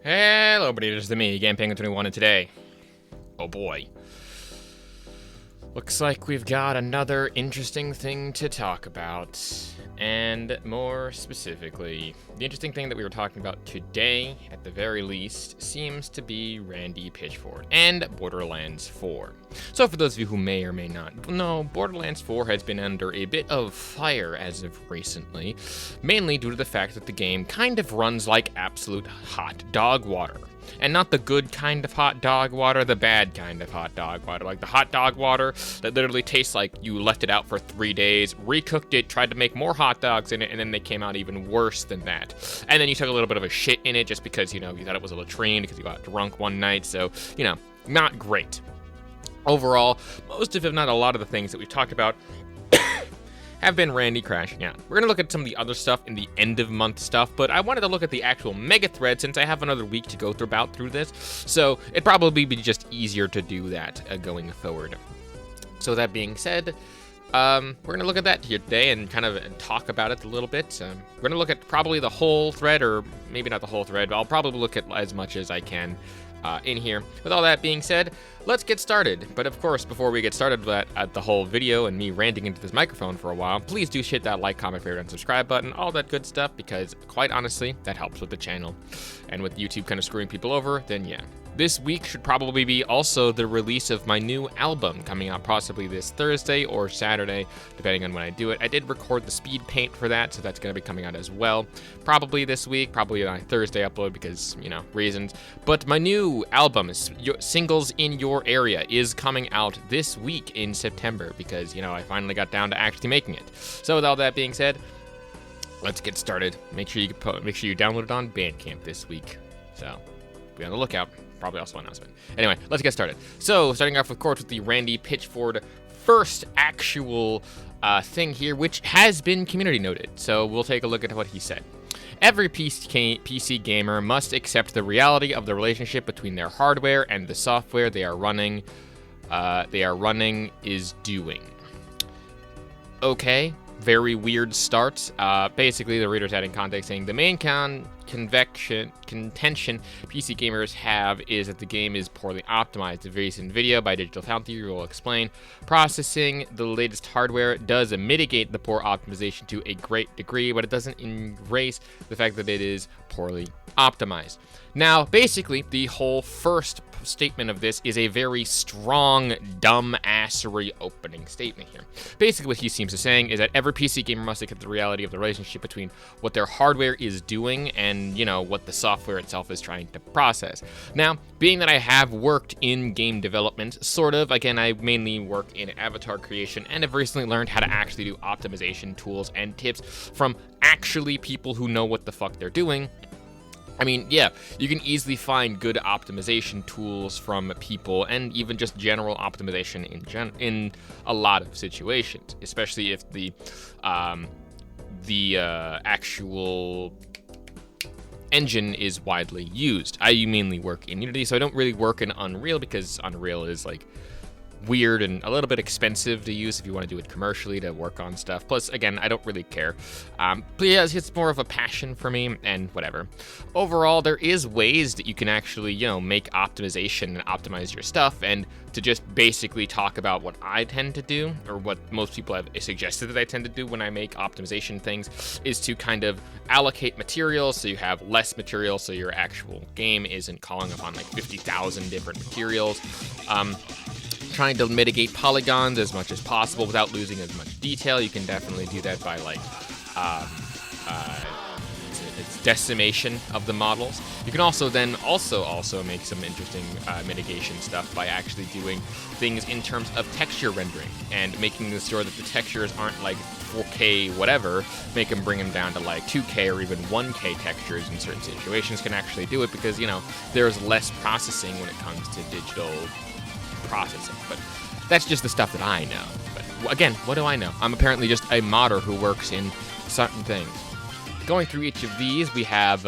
Hello, everybody, it is me, GamePenguin21, and today, oh boy, looks like we've got another interesting thing to talk about, and more specifically, the interesting thing that we were talking about today, at the very least, seems to be Randy Pitchford and Borderlands 4. So for those of you who may or may not know, Borderlands 4 has been under a bit of fire as of recently, mainly due to the fact that the game kind of runs like absolute hot dog water. And not the good kind of hot dog water, the bad kind of hot dog water. Like the hot dog water that literally tastes like you left it out for 3 days, recooked it, tried to make more hot dogs in it, and then they came out even worse than that. And then you took a little bit of a shit in it just because, you thought it was a latrine because you got drunk one night. So, not great. Overall, most of, if not a lot of the things that we've talked about have been Randy crashing out. We're going to look at some of the other stuff in the end of month stuff, but I wanted to look at the actual mega thread since I have another week to go through this, so it'd probably be just easier to do that going forward. So that being said, we're going to look at that here today and kind of talk about it a little bit. We're going to look at probably the whole thread, or maybe not the whole thread, but I'll probably look at as much as I can in here. With all that being said, let's get started. But of course, before we get started at the whole video and me ranting into this microphone for a while, please do hit that like, comment, favorite, and subscribe button, all that good stuff, because quite honestly, that helps with the channel. And with YouTube kind of screwing people over, then yeah. This week should probably be also the release of my new album coming out possibly this Thursday or Saturday, depending on when I do it. I did record the speed paint for that, so that's going to be coming out as well. Probably this week, probably on a Thursday upload because, reasons. But my new album, Singles in Your Area, is coming out this week in September because, I finally got down to actually making it. So with all that being said, let's get started. Make sure you download it on Bandcamp this week. So be on the lookout. Probably also an announcement. Anyway, let's get started. So, starting off, of course, with the Randy Pitchford first actual thing here, which has been community noted. So, we'll take a look at what he said. Every PC gamer must accept the reality of the relationship between their hardware and the software they are running is doing. Okay. Very weird start. Basically, the reader's adding context saying the main contention PC gamers have is that the game is poorly optimized. A recent video by Digital Foundry will explain processing the latest hardware does mitigate the poor optimization to a great degree, but it doesn't erase the fact that it is poorly optimized. Now, basically, the whole first statement of this is a very strong, dumb-assery opening statement here. Basically, what he seems to be saying is that every PC gamer must accept the reality of the relationship between what their hardware is doing and, what the software itself is trying to process. Now, being that I have worked in game development, sort of, again, I mainly work in avatar creation and have recently learned how to actually do optimization tools and tips from actually people who know what the fuck they're doing. I mean, yeah, you can easily find good optimization tools from people and even just general optimization in a lot of situations, especially if the actual engine is widely used. I mainly work in Unity, so I don't really work in Unreal because Unreal is like weird and a little bit expensive to use if you want to do it commercially to work on stuff. Plus, again, I don't really care. But yeah, it's more of a passion for me and whatever. Overall, there is ways that you can actually, make optimization and optimize your stuff. And to just basically talk about what I tend to do, or what most people have suggested that I tend to do when I make optimization things, is to kind of allocate materials so you have less material so your actual game isn't calling upon like 50,000 different materials. Trying to mitigate polygons as much as possible without losing as much detail. You can definitely do that by it's decimation of the models. You can also then also make some interesting mitigation stuff by actually doing things in terms of texture rendering and making sure that the textures aren't like 4K whatever, bring them down to like 2K or even 1K textures in certain situations can actually do it because, there's less processing when it comes to digital processing. But that's just the stuff that I know. But again, what do I know? I'm apparently just a modder who works in certain things. Going through each of these, we have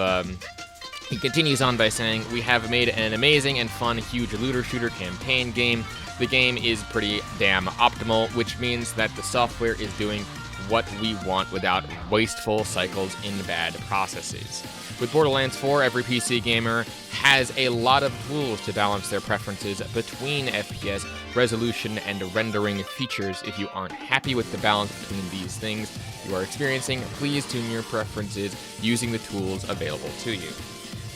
he continues on by saying, we have made an amazing and fun huge looter shooter campaign game. The game is pretty damn optimal, which means that the software is doing what we want without wasteful cycles in bad processes. With Borderlands 4, every PC gamer has a lot of tools to balance their preferences between FPS, resolution, and rendering features. If you aren't happy with the balance between these things you are experiencing, please tune your preferences using the tools available to you.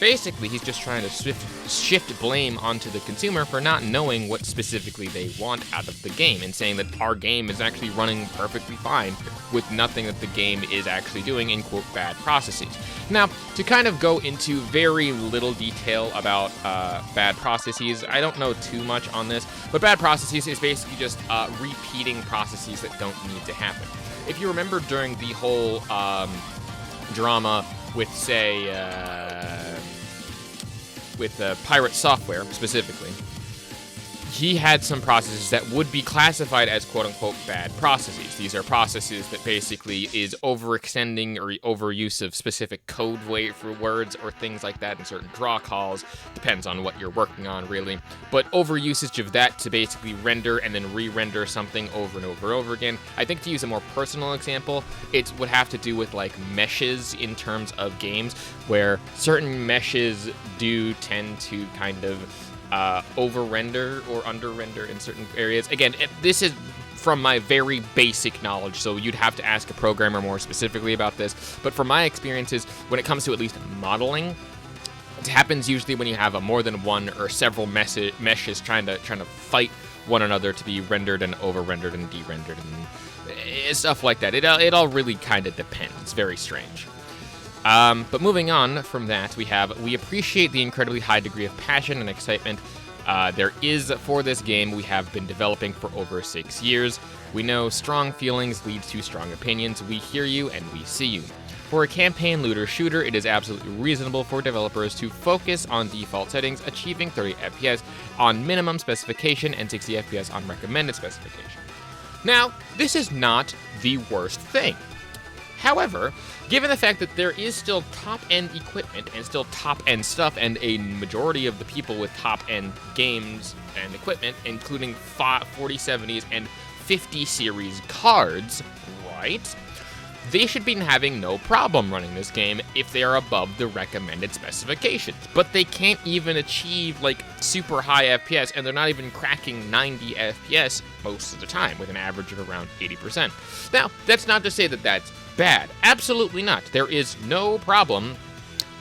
Basically, he's just trying to shift blame onto the consumer for not knowing what specifically they want out of the game, and saying that our game is actually running perfectly fine with nothing that the game is actually doing in, quote, bad processes. Now, to kind of go into very little detail about bad processes, I don't know too much on this, but bad processes is basically just repeating processes that don't need to happen. If you remember during the whole drama with, say, Pirate Software specifically, he had some processes that would be classified as quote-unquote bad processes. These are processes that basically is overextending or overuse of specific code for words or things like that in certain draw calls. Depends on what you're working on, really. But overusage of that to basically render and then re-render something over and over and over again. I think to use a more personal example, it would have to do with like meshes in terms of games, where certain meshes do tend to kind of over-render or under-render in certain areas. Again, this is from my very basic knowledge, so you'd have to ask a programmer more specifically about this. But from my experiences, when it comes to at least modeling, it happens usually when you have more than one or several meshes trying to fight one another to be rendered and over-rendered and de-rendered and stuff like that. It all really kind of depends. It's very strange. But moving on from that, we appreciate the incredibly high degree of passion and excitement there is for this game we have been developing for over 6 years. We know strong feelings lead to strong opinions. We hear you and we see you. For a campaign looter shooter, it is absolutely reasonable for developers to focus on default settings, achieving 30 FPS on minimum specification and 60 FPS on recommended specification. Now, this is not the worst thing. However, given the fact that there is still top-end equipment and still top-end stuff, and a majority of the people with top-end games and equipment, including 4070s and 50 series cards, right? They should be having no problem running this game if they are above the recommended specifications. But they can't even achieve, like, super high FPS, and they're not even cracking 90 FPS most of the time, with an average of around 80%. Now, that's not to say that that's bad. Absolutely not. There is no problem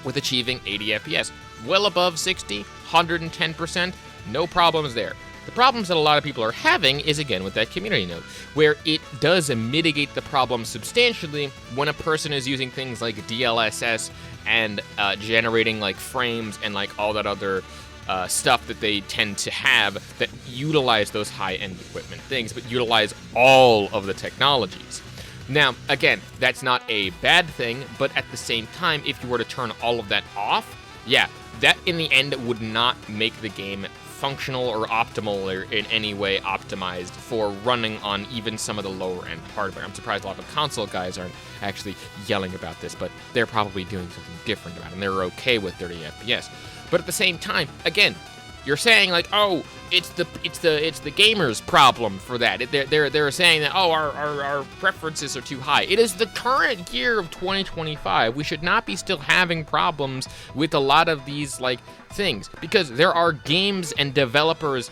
with achieving 80 FPS. Well above 60, 110%, no problems there. The problems that a lot of people are having is, again, with that community note, where it does mitigate the problem substantially when a person is using things like DLSS and generating, like, frames and, like, all that other stuff that they tend to have that utilize those high-end equipment things, but utilize all of the technologies. Now, again, that's not a bad thing, but at the same time, if you were to turn all of that off, yeah, that in the end would not make the game functional or optimal or in any way optimized for running on even some of the lower end hardware. I'm surprised a lot of console guys aren't actually yelling about this, but they're probably doing something different about it, and they're okay with 30 FPS. But at the same time, again, you're saying like, oh, it's the gamers' problem for that. They're saying that, oh, our preferences are too high. It is the current year of 2025. We should not be still having problems with a lot of these like things, because there are games and developers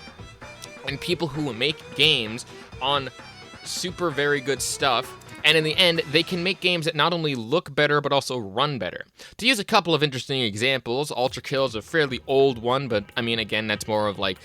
and people who make games on super very good stuff. And in the end, they can make games that not only look better, but also run better. To use a couple of interesting examples, Ultra Kill is a fairly old one, but I mean, again, that's more of like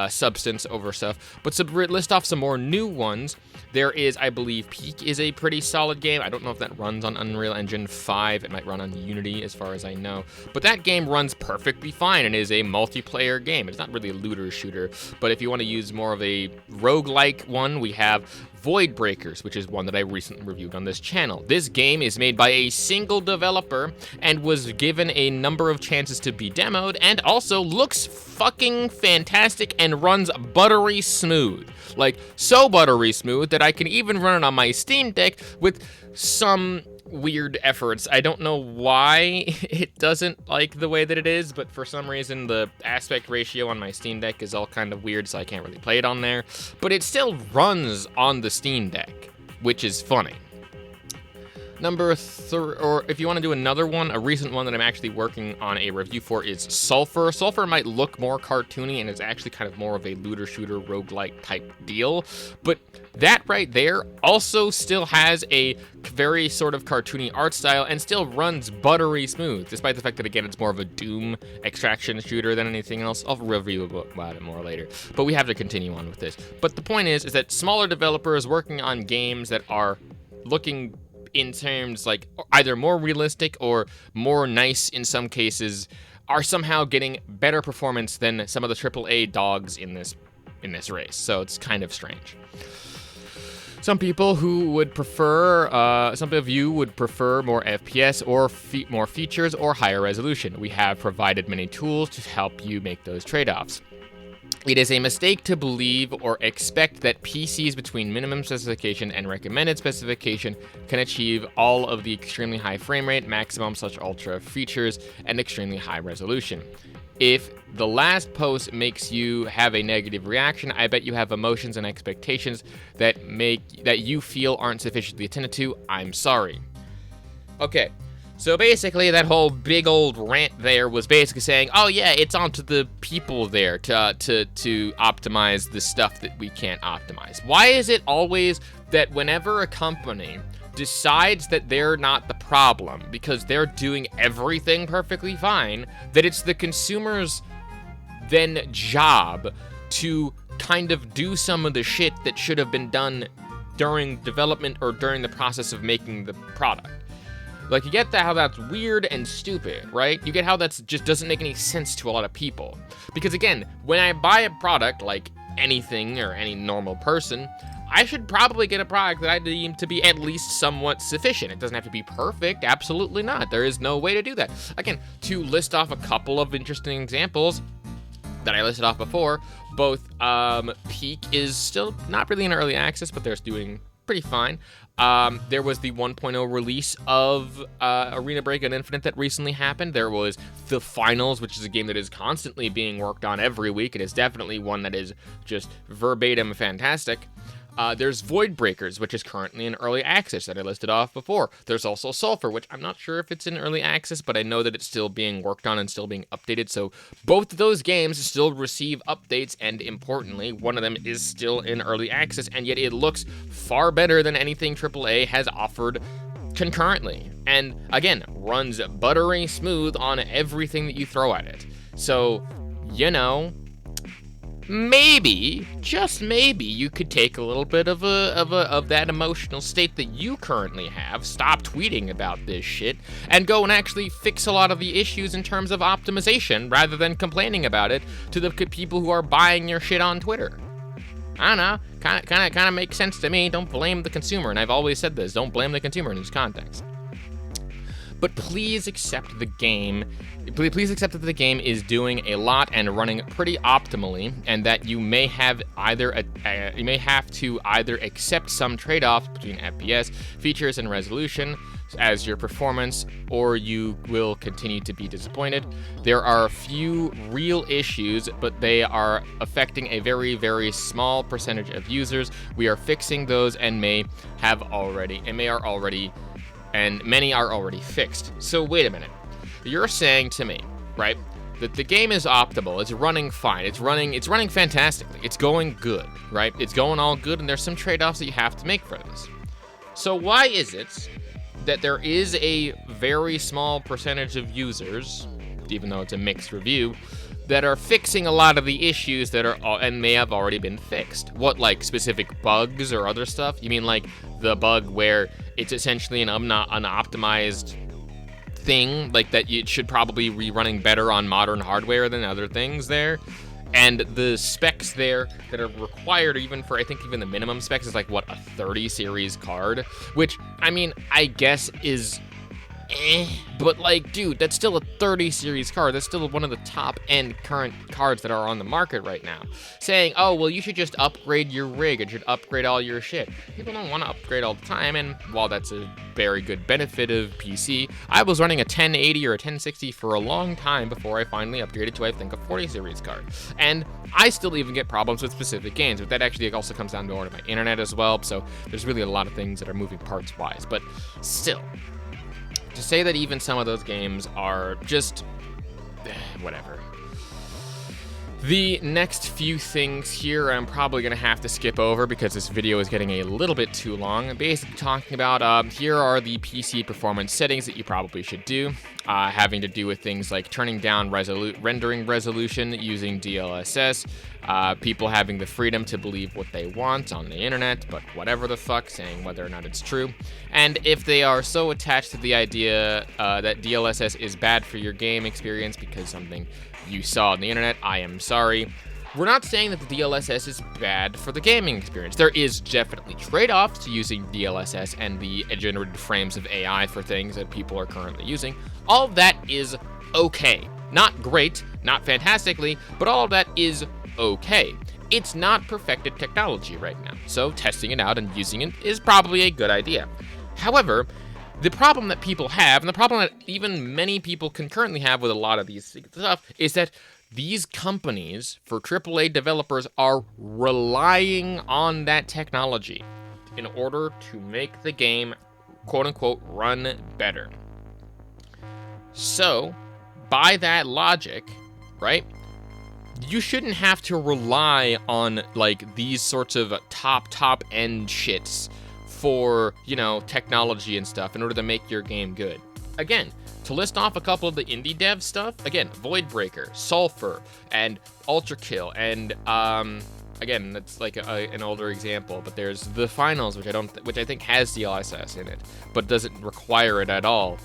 substance over stuff. But to list off some more new ones, there is, I believe, Peak is a pretty solid game. I don't know if that runs on Unreal Engine 5. It might run on Unity, as far as I know. But that game runs perfectly fine and is a multiplayer game. It's not really a looter shooter, but if you want to use more of a roguelike one, we have Void Breakers, which is one that I recently reviewed on this channel. This game is made by a single developer and was given a number of chances to be demoed, and also looks fucking fantastic and runs buttery smooth. Like, so buttery smooth that I can even run it on my Steam Deck with some weird efforts. I don't know why it doesn't like the way that it is, but for some reason the aspect ratio on my Steam Deck is all kind of weird, so I can't really play it on there. But it still runs on the Steam Deck, which is funny. Or if you want to do another one, a recent one that I'm actually working on a review for is Sulfur. Sulfur might look more cartoony and is actually kind of more of a looter shooter roguelike type deal, but that right there also still has a very sort of cartoony art style and still runs buttery smooth, despite the fact that, again, it's more of a Doom extraction shooter than anything else. I'll review about it more later, but we have to continue on with this. But the point is that smaller developers working on games that are looking in terms like either more realistic or more nice in some cases are somehow getting better performance than some of the AAA dogs in this race. So it's kind of strange. Some people who would prefer, some of you would prefer more FPS or more features or higher resolution. We have provided many tools to help you make those trade-offs. It is a mistake to believe or expect that PCs between minimum specification and recommended specification can achieve all of the extremely high frame rate, maximum/ultra features, and extremely high resolution. If the last post makes you have a negative reaction, I bet you have emotions and expectations that you feel aren't sufficiently attended to. I'm sorry. Okay. So basically, that whole big old rant there was basically saying, oh yeah, it's on to the people there to optimize the stuff that we can't optimize. Why is it always that whenever a company decides that they're not the problem because they're doing everything perfectly fine, that it's the consumer's then job to kind of do some of the shit that should have been done during development or during the process of making the product? Like, you get how that's weird and stupid, right? You get how that's just doesn't make any sense to a lot of people. Because again, when I buy a product, like anything or any normal person, I should probably get a product that I deem to be at least somewhat sufficient. It doesn't have to be perfect, absolutely not. There is no way to do that. Again, to list off a couple of interesting examples that I listed off before, both Peak is still not really in early access, but they're doing pretty fine. There was the 1.0 release of Arena Break and Infinite that recently happened. There was the Finals, which is a game that is constantly being worked on every week. It is definitely one that is just verbatim fantastic. There's Void Breakers, which is currently in early access that I listed off before. There's also Sulfur, which I'm not sure if it's in early access, but I know that it's still being worked on and still being updated. So both of those games still receive updates, and importantly, one of them is still in early access, and yet it looks far better than anything AAA has offered concurrently. And again, runs buttery smooth on everything that you throw at it. So, you know, maybe, just maybe, you could take a little bit of that emotional state that you currently have, stop tweeting about this shit, and go and actually fix a lot of the issues in terms of optimization, rather than complaining about it to the people who are buying your shit on Twitter. I don't know, kind of makes sense to me. Don't blame the consumer, and I've always said this, don't blame the consumer in this context. But please accept the game. Please accept that the game is doing a lot and running pretty optimally, and that you may have to either accept some trade-offs between FPS, features, and resolution as your performance, or you will continue to be disappointed. There are a few real issues, but they are affecting a very, very small percentage of users. We are fixing those and many are already fixed. So wait a minute. You're saying to me, right, that the game is optimal, it's running fine, it's running fantastically, it's going good, right? It's going all good, and there's some trade-offs that you have to make for this. So why is it that there is a very small percentage of users, even though it's a mixed review, that are fixing a lot of the issues that are and may have already been fixed? What, like specific bugs or other stuff? You mean like the bug where it's essentially an unoptimized thing, like that it should probably be running better on modern hardware than other things there? And the specs there that are required, even for, I think even the minimum specs is like, what, a 30 series card? Which, I mean, I guess is But, like, dude, that's still a 30 series card. That's still one of the top-end current cards that are on the market right now. Saying, oh, well, you should just upgrade your rig. It should upgrade all your shit. People don't want to upgrade all the time, and while that's a very good benefit of PC, I was running a 1080 or a 1060 for a long time before I finally upgraded to, I think, a 40 series card. And I still even get problems with specific games, but that actually also comes down to more to my internet as well, so there's really a lot of things that are moving parts-wise. But still, to say that even some of those games are just whatever. The next few things here I'm probably going to have to skip over because this video is getting a little bit too long. I'm basically talking about here are the PC performance settings that you probably should do, having to do with things like turning down rendering resolution using DLSS, people having the freedom to believe what they want on the internet, but whatever the fuck, saying whether or not it's true. And if they are so attached to the idea that DLSS is bad for your game experience because something you saw on the internet, I am sorry. We're not saying that the DLSS is bad for the gaming experience. There is definitely trade-offs to using DLSS and the generated frames of AI for things that people are currently using. All of that is okay. Not great, not fantastically, but all of that is okay. It's not perfected technology right now, so testing it out and using it is probably a good idea. However, the problem that people have, and the problem that even many people concurrently have with a lot of these stuff, is that these companies, for AAA developers, are relying on that technology in order to make the game, quote-unquote, run better. So, by that logic, right, you shouldn't have to rely on, like, these sorts of top-end shits for, you know, technology and stuff in order to make your game good. Again, to list off a couple of the indie dev stuff, again, Voidbreaker, Sulfur, and Ultra Kill, and again, that's like an older example, but there's The Finals, which I think has DLSS in it, but doesn't require it at all.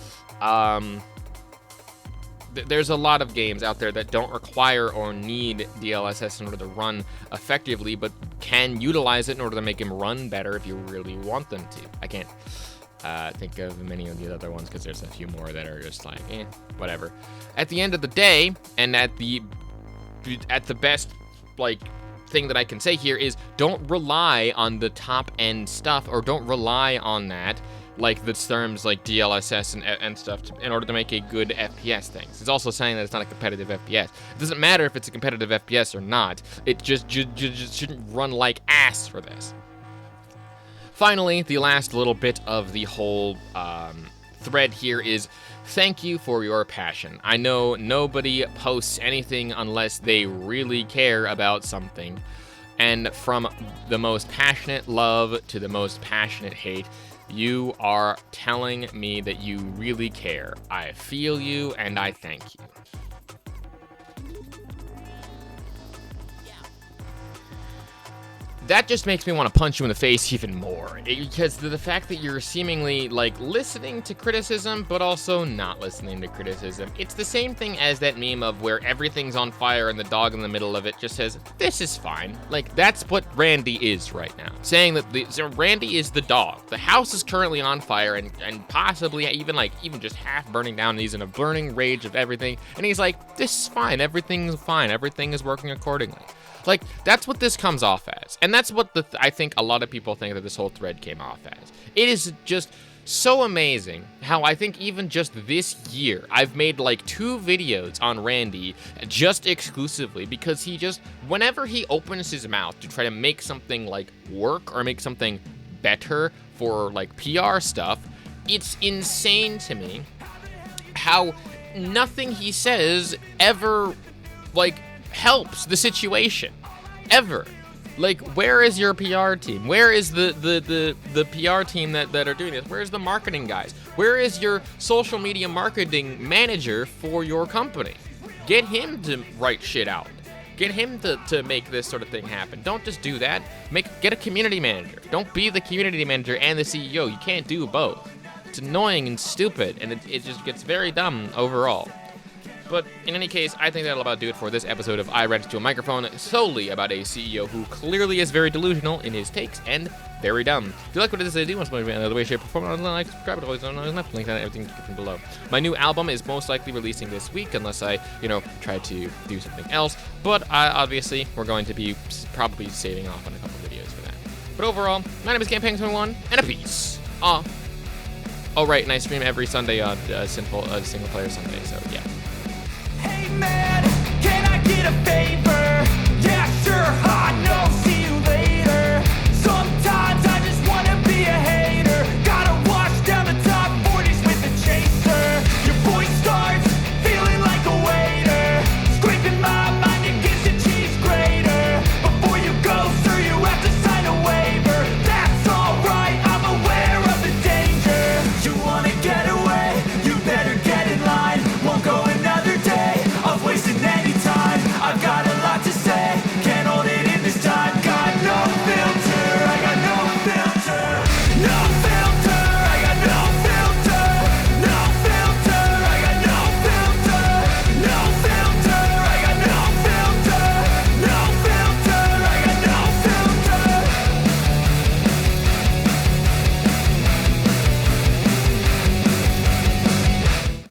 There's a lot of games out there that don't require or need DLSS in order to run effectively, but can utilize it in order to make them run better if you really want them to. I can't think of many of the other ones because there's a few more that are just like, whatever. At the end of the day, and at the best, like, thing that I can say here is don't rely on the top end stuff, or don't rely on that, like the terms like DLSS and stuff in order to make a good FPS things. It's also saying that it's not a competitive FPS. It doesn't matter if it's a competitive FPS or not. It just shouldn't run like ass for this. Finally, the last little bit of the whole thread here is thank you for your passion. I know nobody posts anything unless they really care about something. And from the most passionate love to the most passionate hate, you are telling me that you really care. I feel you, and I thank you. That just makes me want to punch you in the face even more, because the fact that you're seemingly, like, listening to criticism, but also not listening to criticism. It's the same thing as that meme of where everything's on fire and the dog in the middle of it just says, this is fine. Like, that's what Randy is right now. Saying that so Randy is the dog. The house is currently on fire and possibly even just half burning down, and he's in a burning rage of everything. And he's like, this is fine. Everything's fine. Everything is working accordingly. Like, that's what this comes off as. And that's what I think a lot of people think that this whole thread came off as. It is just so amazing how I think even just this year, I've made like 2 videos on Randy just exclusively because he just, whenever he opens his mouth to try to make something like work or make something better for like PR stuff, it's insane to me how nothing he says ever like helps the situation ever. Like, where is your PR team? Where is the PR team that are doing this? Where's the marketing guys? Where is your social media marketing manager for your company? Get him to write shit out. Get him to make this sort of thing happen. Don't just do that. Get a community manager. Don't be the community manager and the CEO. You can't do both. It's annoying and stupid, and it just gets very dumb overall. But in any case, I think that'll about do it for this episode of I Read to a Microphone, solely about a CEO who clearly is very delusional in his takes and very dumb. If you like what it is I do, want to motivate another way, shape, or form, like, subscribe, it always enough. Link that everything from below. My new album is most likely releasing this week, unless I, try to do something else. But obviously, we're going to be probably saving off on a couple videos for that. But overall, my name is Campaign21, and a peace. Oh, right, and I stream every Sunday on Single Player Sunday, so yeah.